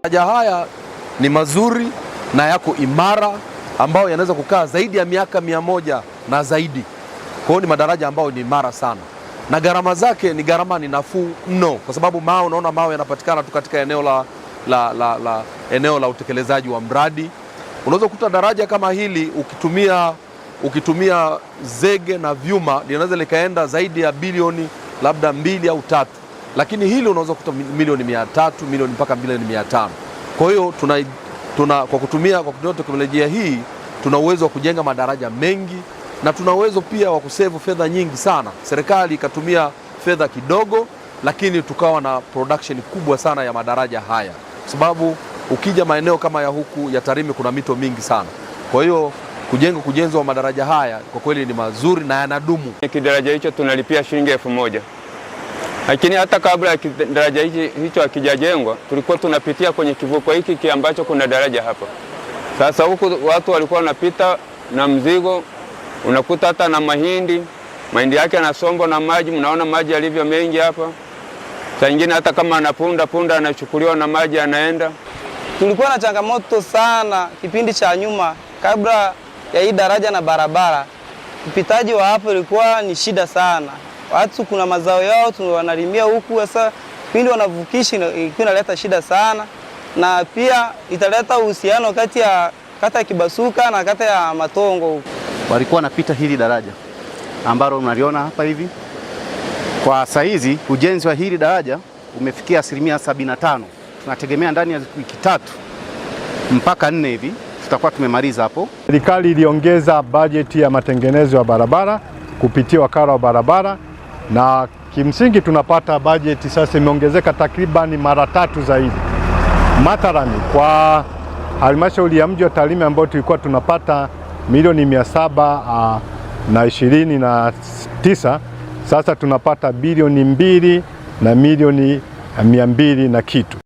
Madaraja haya ni mazuri na yako imara, ambayo yanaweza kukaa zaidi ya miaka 100 na zaidi. Kwa hiyo ni madaraja ambayo ni imara sana, na gharama zake ni nafuu mno, kwa sababu unaona mawe yanapatikana tu katika eneo la utekelezaji wa mradi. Unaweza kukuta daraja kama hili ukitumia zege na vyuma linaweza likaenda zaidi ya bilioni labda 2 au 3, lakini hili unaweza kukuta milioni 300, milioni mpaka milioni 500. Kwa hiyo kwa kutumia teknolojia hii tuna uwezo wa kujenga madaraja mengi, na tuna uwezo pia wa kusevu fedha nyingi sana. Serikali ikatumia fedha kidogo, lakini tukawa na production kubwa sana ya madaraja haya, kwa sababu ukija maeneo kama ya huku ya Tarime kuna mito mingi sana. Kwa hiyo ujenzi wa madaraja haya kwa kweli ni mazuri na yanadumu. Kidaraja hicho tunalipia shilingi 1000. Lakini hata kabla ya daraja hicho hakijajengwa, tulikuwa tunapitia kwenye kivuko hiki ambacho kuna daraja hapa. Sasa huku watu walikuwa wanapita na mzigo, unakuta hata na mahindi yake yanasombwa na maji. Mnaona maji yalivyo mengi hapa. Saa nyingine hata kama anapunda anachukuliwa na maji anaenda. Tulikuwa na changamoto sana kipindi cha nyuma kabla ya hii daraja na barabara. Upitaji wa hapo ilikuwa ni shida sana. Watu kuna mazao yao wanalimia huku, sasa pindi wanavukisha inaleta shida sana, na pia italeta uhusiano kati ya kata ya Kibasuka na kata ya Matongo huku. Walikuwa wanapita hili daraja ambalo unaliona hapa hivi. Kwa saizi ujenzi wa hili daraja umefikia 75%. Tunategemea ndani ya wiki 3 mpaka 4 hivi tutakuwa tumemaliza hapo. Serikali iliongeza bajeti ya matengenezo ya barabara kupitia wakala wa barabara, na kimsingi tunapata bajeti sasa imeongezeka takriban mara 3 zaidi. Mathalani kwa halmashauri ya mji wa Tarime ambayo tulikuwa tunapata milioni 729, sasa tunapata bilioni 2 na milioni 200 na kitu.